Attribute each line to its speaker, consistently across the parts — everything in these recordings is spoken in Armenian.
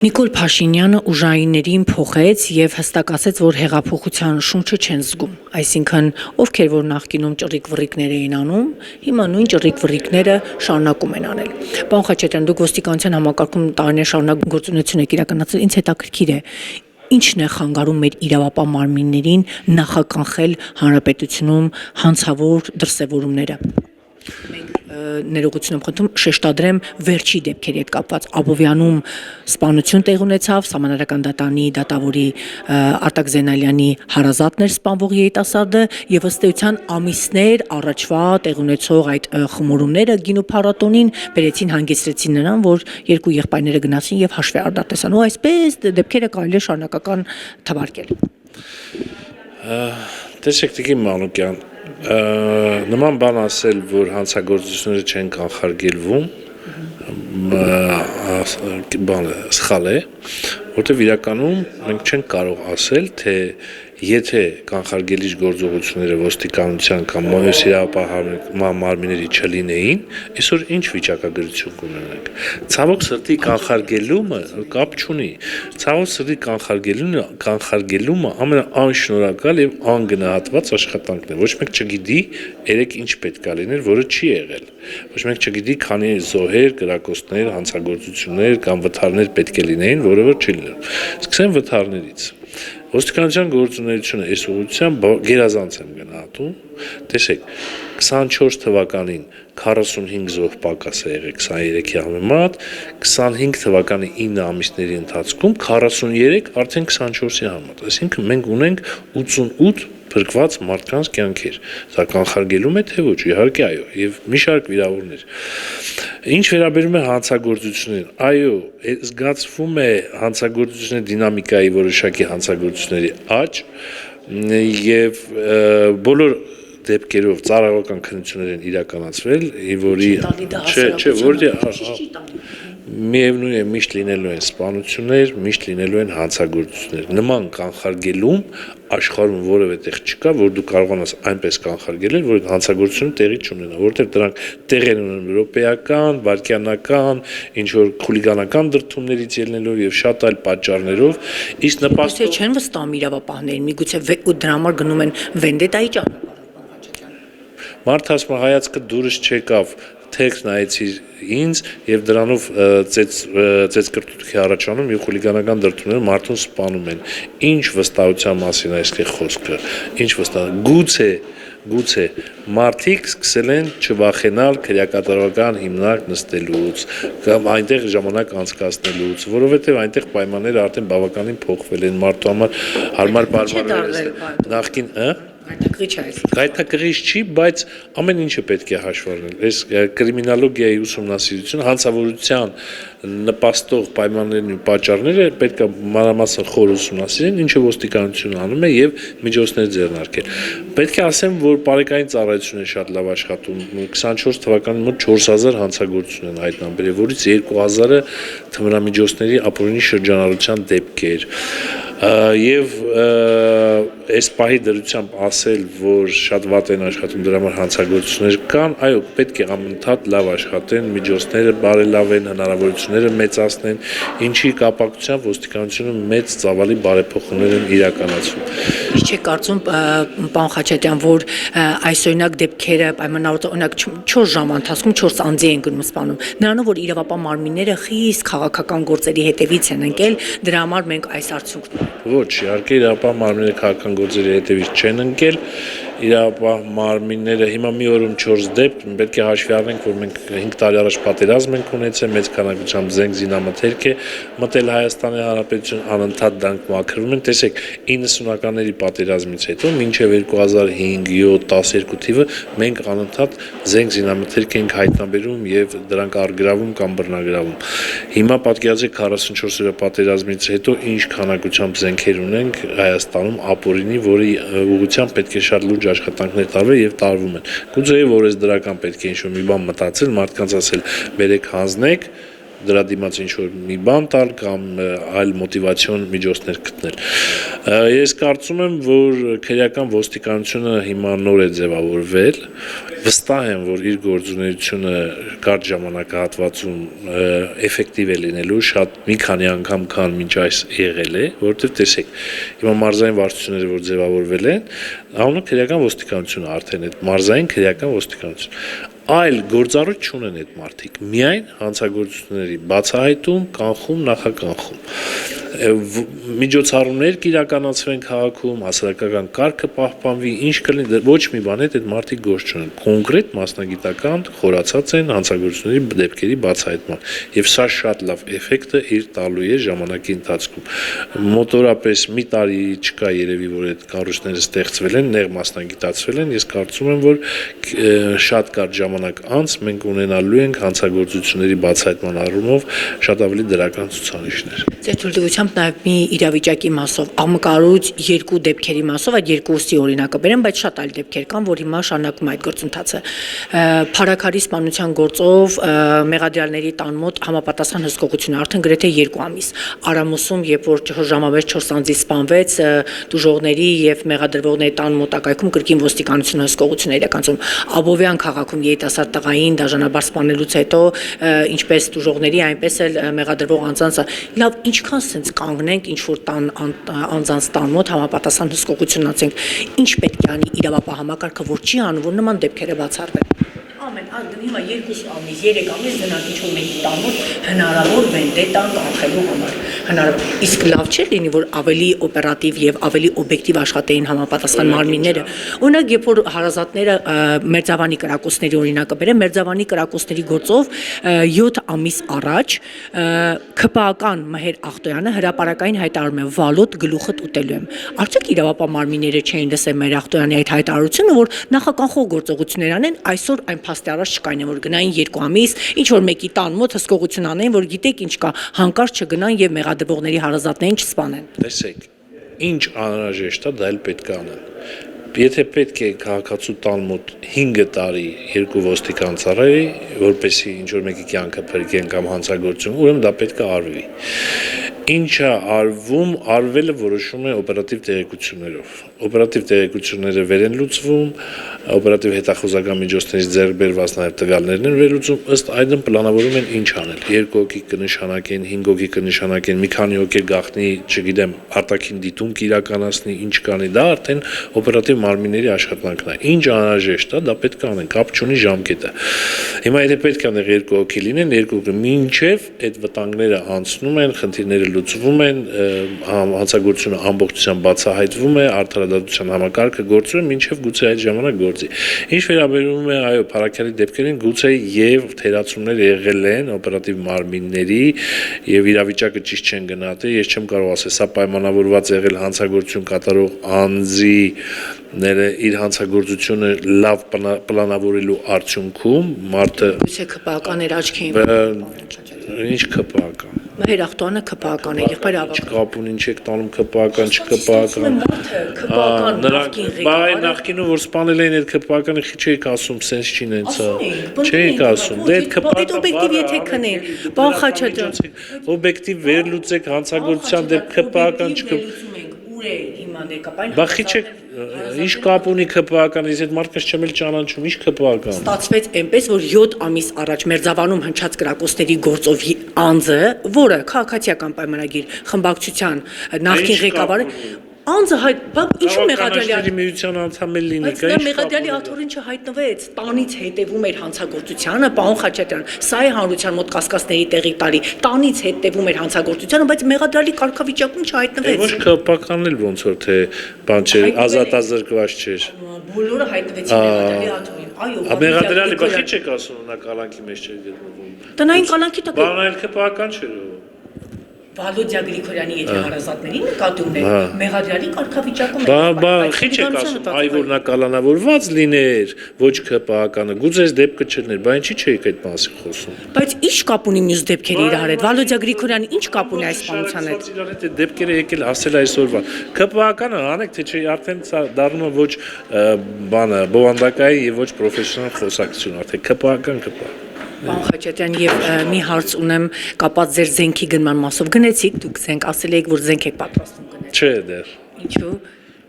Speaker 1: Նիկոլ Փաշինյանը ուժայիններին փոխեց եւ հստակացեց, որ հեղափոխության շունչը չեն զգում, այսինքն ովքեր որ նախկինում ճռիկ վռիկներ էին անում, հիմա նույն ճռիկ վռիկները շարունակում են անել։ Պարոն Խաչատրյան, դուք ոստիկանության համակարգում տարիներ շարունակ գործունեություն եք իրականացրել, ինձ հետաքրքիր է, ինչն է խանգարում մեր իրավապահ մարմիններին նախականխել հանրապետությունում հանցավոր դրսևորումները։ Ներողություն եմ խնդրում, շեշտադրեմ վերջի դեպքերի հետ կապված Աբովյանում սպանություն տեղ ունեցավ, Սահմանադրական դատանի դատավորի Արտակ Զենալյանի հարազատն էր սպանվող երիտասարդը եւ ըստ էության ամիսներ առաջվա տեղ ունեցող այդ խմորումները գինու փառատոնին բերեցին հանգեցրեցին նրան, որ երկու եղբայրները գնացին եւ հաշվի արդատեսան ու այսպես դեպքերը կարելի է շարունակական թվարկել։
Speaker 2: Տեսեք Տիկին Մանուկյան, նման բան ասել, որ հանցագործությունները չեն կանխարգելվում, բանը սխալ է, որտեղ իրականում մենք չենք կարող ասել, թե եթե կանխարգելիչ գործողությունները ոստիկանության կամ մոյս իրավապահ մարմինների չլինեին, այսօր ինչ վիճակագրություն կունենանք։ Ցավոք սրտի կանխարգելումը կապ չունի։ Ցավոք սրտի կանխարգելումը ամենաանշնորհակալ եւ անգնահատված աշխատանքն է։ Ոչ մեկ չգիտի երեք ինչ պետք է լիներ, որը չի եղել։ Ոչ մեկ չգիտի քանի զոհեր, կրակոցներ, հանցագործություններ կամ վթարներ պետք է լինեին, որը որ չի լինում։ Սկսեմ վթարներից։ Ոստիկանության գործունեությունը այս ուղղությամբ գերազանց եմ գնահատում։ Տեսեք, 24 թվականին 45 զոհ պակաս է եղել 23-ի համեմատ, 25 թվականի 9 ամիսների ընթացքում 43 արդեն 24-ի համեմատ, այսինքն մենք ունենք 88 փրկված մարդկանց կյանքեր։ Սա կանխարգելում է թե ոչ, իհարկե այո, եւ մի շարք վիրավորներ։ Ինչ վերաբերում է հանցագործություններին, այո, զգացվում է հանցագործությունների դինամիկայի որոշակի հանցագործությունների աճ եւ բոլոր դեպքերով ծառայական քննություններ են իրականացվել, որի որի միևնույն է միշտ լինելու են սպանություններ, միշտ լինելու են հանցագործություններ։ Նման կանխարգելում աշխարհում որևէ տեղ չկա, որ դու կարողանաս այնպես կանխարգելել, որ հանցագործությունը տեղի չունենա, որովհետև դրանք տեղ են ունենում եվրոպեական, վարկյանական, ինչ որ խուլիգանական դրդումներից ելնելով եւ շատ այլ պատճառներով, իսկ նպաստող
Speaker 1: չեն վստահում իրավապահներին, միգուցե դրա համար գնում են վենդետայի ճանապարհ։
Speaker 2: Մարդ ասում է հայացքը դուրս չեկավ, թեք նայեցի ինձ եւ դրանով ծեծկրտուքի առաջանում եւ խուլիգանական դրդումները մարդուն սպանում են։ Ինչ վստահության մասին է այստեղ խոսքը։ Ինչ վստահ։ Գուցե մարդիկ սկսել են չվախենալ քրեակատարողական հիմնարկ նստելուց կամ այնտեղ ժամանակ անցկացնելուց, որովհետեւ այնտեղ պայմանները արդեն բավականին փոխվել են մարդու համար հարմար պայմաններ նախքին, Գայթակղիչ չի, բայց ամեն ինչը պետք է հաշվառել։ Այս կրիմինոլոգիայի ուսումնասիրությունը հանցավորության նպաստող պայմաններն ու պատճառները պետք է մանրամասն խոր ուսումնասիրեն, ինչը ոստիկանությունը անում է եւ միջոցներ ձեռնարկել։ Պետք է ասեմ, որ բարեկային ծառայությունն է շատ լավ աշխատում։ 24 թվականին մոտ 4000 հանցագործություն են հայտնաբերել, որից 2000-ը թմրամիջոցների ապօրինի շրջանառության դեպքեր։ Եվ այս պահի դրությամբ ասել, որ շատ վատ են աշխատում դրա համար հանցագործություններ կան, այո, պետք է անընդհատ լավ աշխատեն, միջոցները բարելավեն, հնարավորությունները մեծացնեն, ինչի կապակցությամբ ոստիկանությունը մեծ ծավալի բարեփոխումներ են իրականացում։
Speaker 1: Ինչ է կարծում, պարոն Խաչատրյան, որ այսօրինակ դեպքերը պայմանավորված օրինակ 4 ժամ ընթացքում 4 անձի են գնում սպանում, նրանով որ իրավապահ մարմինները խիստ քաղաքական գործերի հետևից են ընկել, դրա համար մենք այս արդյունքն
Speaker 2: Ոչ, իհարկե իրավապահ մարմինները քաղաքական գործերի հետևից չեն ընկել, իրավապահ մարմինները հիմա մի օրում 4 դեպք, պետք է հաշվի առնենք, որ մենք 5 տարի առաջ պատերազմ ենք ունեցել, մեծ քանակությամբ զենք զինամթերք է մտել Հայաստանի Հանրապետություն, անընդհատ դրանք մաքրվում են, տեսեք 90-ականների պատերազմից հետո մինչև 2005-7-12 թիվը մենք անընդհատ զենք զինամթերք ենք հայտնաբերում եւ դրանք արգրավում կամ բռնագրավում։ Հիմա պատկերացրեք 44-օրյա պատերազմից հետո ինչ քանակությամբ զենքեր ունենք Հայաստանում ապօրինի, որի ուղղությամբ պետք է շատ լուրջ աշխատանքներ տարվեն եւ տարվում են։ Գուցե որ այս դրական պետք է ինչ-որ մի բան մտածել, մարդկանց ասել՝ բերեք հանձնեք, դրա դիմաց ինչ-որ մի բան տալ կամ այլ մոտիվացիոն միջոցներ գտնել։ Ես կարծում եմ, որ քրեական ոստիկանությունը հիմա նոր է ձևավորվել, վստահ եմ, որ իր գործունեությունը կարճ ժամանակահատվածում էֆեկտիվ է լինելու, շատ մի քանի անգամ քան մինչ այս եղել է, որովհետև տեսեք, հիմա մարզային վարչությունները որ ձևավորվել են, անունը քրեական ոստիկանություն արդեն այդ մարզային քրեական ոստիկանություն այլ գործառույթ չունեն այդ մարդիկ, միայն հանցագործությունների բացահայտում, կանխում, նախականխում։ Միջոցառումներ կիրականացվեն քաղաքում, հասարակական կարգը պահպանվի, ինչ կլինի, ոչ մի բան այդ մարդիկ գործ չունեն, կոնկրետ մասնագիտական խորացած են հանցագործությունների դեպքերի բացահայտման, եւ սա շատ լավ էֆեկտը իր տալու է ժամանակի ընթացքում։ Մոտորապես մի տարի չկա երևի, որ այդ կառույցները ստեղծվել են, նեղ մասնագիտացվել են, ես կարծում եմ, որ շատ կարճ ժամանակ անց մենք ունենալու ենք հանցագործությունների բացահայտման առումով շատ ավելի դրական ցուցանիշներ։
Speaker 1: Ձեր թույլտվությամբ նաև մի իրավիճակի մասով, անկարուց երկու դեպքերի մասով, այդ երկուսի օրինակը բերեմ, բայց շատ այլ դեպքեր կան, որ հիմա շարունակում այդ գործընթացը։ Փարաքարի սպանության գործով մեղադրյալների տան մոտ համապատասխան հսկողություն արդեն գրեթե 2 ամիս։ Արամուսում, երբ որ ժամավերջը 4 անձի սպանվեց, դժողների եւ մեղադրվողների տան մոտակայքում կրկին ոստիկանությունը հսկողություն էր կանցում։ Աբովյան քաղաքում երիտասարդ տղային դաժանաբար սպանելուց հետո ինչպես դժողների, այնպես էլ մեղադրվող անձանց լավ ինչքան sense կանգնենք ինչ որ անձանց տան մոտ համապատասխան հսկողություն անցենք, ինչ պետք է անի իրավապահ համակարգը, որ չի անում, որ նման դեպքերը բացառվեն։ Ամեն հիմա 2 ամիս, 3 ամիս գնանք ինչ-որ մեկի տան մոտ հնարավոր վենդետան կանխելու համար։ Հնարավոր։ Իսկ լավ չէ լինի, որ ավելի օպերատիվ եւ ավելի օբյեկտիվ աշխատեին համապատասխան մարմինները։ Օրինակ, երբ որ հարազատները Մերձավանի կրակոցների օրինակը բերեմ, Մերձավանի կրակոցների գործով 7 ամիս առաջ ՔՊԱ-կան Մհեր Ախտոյանը հրապարակային հայտարարում է վալոտ գլուխդ ուտելու եմ։ Արդյոք իրավապահ մարմինները չէին լսել Մհեր Ախտոյանի այդ հայտարարությունը, որ նախականխող գործողություններ անեն, այսօր այն փաստի առաջ չկային, որ գնային 2 ամիս, ինչ որ մեկի տան մոտ հսկողություն անեն, որ գիտեք ինչ կա, հանկարծ չգնան եւ մեղադրվողների հարազատներին չսպանեն։
Speaker 2: Տեսեք, ինչ անհրաժեշտ է, դա էլ պետք է անեն։ Եթե պետք է քաղաքացու տան մոտ 5 տարի 2 ոստիկան ծառայի, որպեսզի ինչ որ մեկի կյանքը փրկեն կամ հանցագործություն, ուրեմն դա պետք է արվի։ Ինչը արվում, արվելը որոշում է օպերատիվ տեղեկություններով։ Օպերատիվ տեղեկությունները վեր են լուծվում, օպերատիվ հետախուզական միջոցներից ձեռք բերված նաև տվյալներն են վերլուծում, ըստ այդմ պլանավորում են ինչ անել։ 2 հոգի կնշանակեն, 5 հոգի կնշանակեն, մի քանի հոգի գախնի, չգիտեմ, արտաքին դիտում կիրականացնի, ինչ կանի, դա արդեն օպերատիվ մարմինների աշխատանքն է։ Ինչ անհրաժեշտ է, դա պետք է անեն, կապ չունի ժամկետը։ Հիմա եթե պետք է այնտեղ 2 հոգի լինեն, 2 հոգի մինչև այդ վտանգները անցնում են, խնդիրները լուծվում են, հանցագործությունը ամբողջությամբ բացահայտվում է, արդարադատության համակարգը գործում է, մինչև գուցե այդ ժամանակ գործի։ Ինչ վերաբերում է այո, Փարաքարի դեպքերին, գուցե եւ թերացումներ եղել են օպերատիվ մարմինների եւ իրավիճակը ճիշտ չեն գնահատել, ես չեմ կարող ասել, սա պայմանավորված եղել հանցագործություն կատարող անձի իր հանցագործությունը լավ պլանավորելու արդյունքում մարդը
Speaker 1: Գուցե ԿՊԱ-կաներ աչքի էին։
Speaker 2: Ինչ ԿՊԱ-կան։
Speaker 1: Մհեր Ախտոյանը ԿՊԱ-կան է, եղբայր ավակ։
Speaker 2: Չկապ ունի, ինչ եք տանում ԿՊԱ-կան, չԿՊԱ-կան։
Speaker 1: ԿՊԱ-կան
Speaker 2: Բայց նախկինում որ սպանել էին այդ ԿՊԱ-կանը չէիք ասում, սենս չի նենցա։ Չէիք ասում։ Դե այդ ԿՊԱ-կը
Speaker 1: օբյեկտիվ եթե քնեն, բան Խաչատրյան։
Speaker 2: Օբյեկտիվ վերլուծեք հանցագործության դեպք ԿՊԱ-կան չկա։
Speaker 1: Ուր է հիմա ներկապային։
Speaker 2: Բա խիչեք ինչ կապ ունի ԿՊԱ-կան, ես այդ մարդկանց չեմ էլ ճանաչում, ինչ ԿՊԱ-կան։
Speaker 1: Ստացվեց այնպես, որ 7 ամիս առաջ Մերձավանում հնչած կրակոցների գործով անձը, որը քաղաքացիական պայմանագիր խմբակցության նախկին ղեկավարը անձը ինչու մեղադրյալի
Speaker 2: միության անդամ է լինի,
Speaker 1: կա ինչ մեղադրյալի աթոռին չհայտնվեց, տանից հետևում էր հանցագործությանը, պարոն Խաչատրյան, սա է հանրության մոտ կասկածների տեղի տարի, տանից հետևում էր հանցագործությանը, բայց մեղադրյալի կարգավիճակում չհայտնվեց։
Speaker 2: Ոչ ԿՊԱ-կանն էլ ոնց որ թե բան չէր, ազատազրկված չէր։
Speaker 1: Բոլորը հայտնվեցին մեղադրյալի աթոռին։ Այո,
Speaker 2: մեղադրյալի բախի չեք ասում նա կալանքի մեջ չէր գտնվում։
Speaker 1: Տնային կալանքի տակ
Speaker 2: Բանը էլ ԿՊԱ-կան չէր։
Speaker 1: Վալոդիա Գրիգորյանի եթե հարազատներին նկատի ունեն, մեղադրյալի կարգավիճակում
Speaker 2: Բա խիչ եք ասում, այ որ նա կալանավորված լիներ, ոչ ԿՊԱ-կանը, գուցե այս դեպքը չլիներ, բա ինչի՞ չէիք այդ մասին խոսում։
Speaker 1: Բայց ի՞նչ կապ ունի մյուս դեպքերի իրար հետ։ Վալոդիա Գրիգորյանը ի՞նչ կապ ունի այս սպանության հետ։
Speaker 2: Իրար հետ դեպքերը եկել ասել այսօրվա։ ԿՊԱ-կանը անեք թե չէ, արդեն սա դառնում է ոչ բանը, բովանդակային եւ ոչ պրոֆեսիոնալ խոսակցություն, արդեն ԿՊԱ-կան ԿՊԱ։
Speaker 1: Պարոն Խաչատրյան, եւ մի հարց ունեմ կապած ձեր զենքի գնման մասով։ Գնեցիք դուք զենք, ասել եք, որ զենք եք պատրաստում գնել։
Speaker 2: Չէ դեռ։
Speaker 1: Ինչու՞։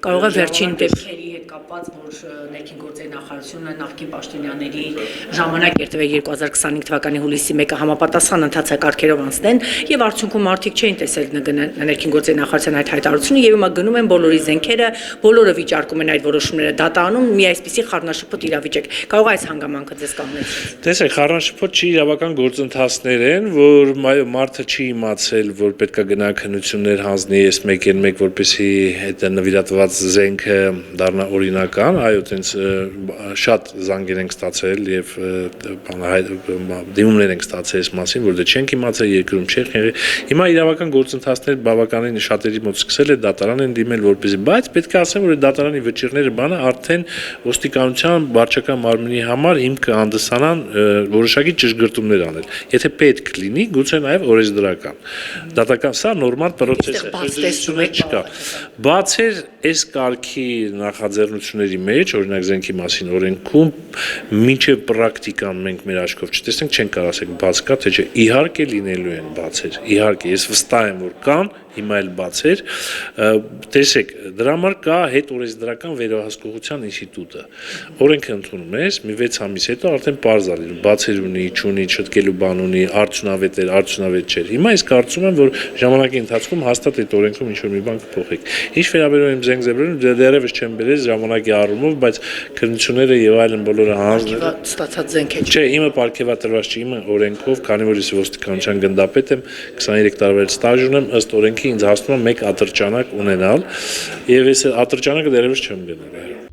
Speaker 1: Կարող է վերջին դեպքերի հետ կապված, որ ներքին գործերի նախարարությունը նախկին պաշտոնյաների ժամանակ երթվել 2025 թվականի հուլիսի 1-ը համապատասխան ընթացակարգերով անցնեն եւ արդյունքում մարդիկ չէին տեսել ներքին գործերի նախարարության այդ հայտարարությունը եւ հիմա գնում են բոլորի զենքերը, բոլորը վիճարկում են այդ որոշումները դատանում, մի այսպիսի խառնաշփոթ իրավիճակ։ Կարող է այս հանգամանքը ձեզ կանգնեցնել։
Speaker 2: Տեսեք, խառնաշփոթ չի իրավական գործընթացներ են, որ մարդը չի իմացել, որ պետքա գնա քննություններ հանձնի այս 1-1, որպեսզի այդ նվիրատված զենքը դառնա օրինական, այո, տենց շատ զանգեր ենք ստացել եւ դիմումներ ենք ստացել այս մասին, որ դե չենք իմացել, երկրում չենք եղել։ Հիմա իրավական գործընթացներ բավականին շատերի մոտ սկսել է, դատարան են դիմել, որպեսզի, բայց պետք է ասեմ, որ դատարանի վճիռները բանը արդեն ոստիկանության վարչական մարմնի համար հիմք կհանդիսանան որոշակի ճշգրտումներ անել։ Եթե պետք լինի, գուցե նաեւ օրենսդրական։ Դատական սա նորմալ process է, չկա։ Բացեր այս կարգի նախաձեռնությունների մեջ, օրինակ զենքի մասին օրենքում, մինչև պրակտիկան մենք մեր աչքով չտեսնենք, չենք կարող ասել բաց կա, թե չէ, իհարկե լինելու են բացեր։ Իհարկե, ես վստահ եմ, որ կան, հիմա էլ բացեր, տեսեք, դրա համար կա հետօրենսդրական վերահսկողության ինստիտուտը։ Օրենքը ընդունում ես, մի 6 ամիս հետո արդեն պարզ է լինում, բացեր ունի, չունի, չտկելու բան ունի, արդյունավետ էր, արդյունավետ չէր։ Հիմա ես կարծում եմ, որ ժամանակի ընթացքում հաստատ այդ օրենքում ինչ-որ մի բան կփոխեք։ Ինչ վերաբերում եմ զենքերին, դեռևս չեմ բերել ժամանակի առումով, բայց քննությունները եւ այլն բոլորը հանձնել
Speaker 1: ստացած զենք է։
Speaker 2: Չէ, իմը պարգևատրված չի, իմը օրենքով, քանի որ ես ոստիկանության գնդապետ եմ, 23 տարվա ստաժ ունեմ, ըստ օրենքի ինձ հասնում է 1 ատրճանակ ունենալ, եւ ես ատրճանակը դեռևս չեմ գնել։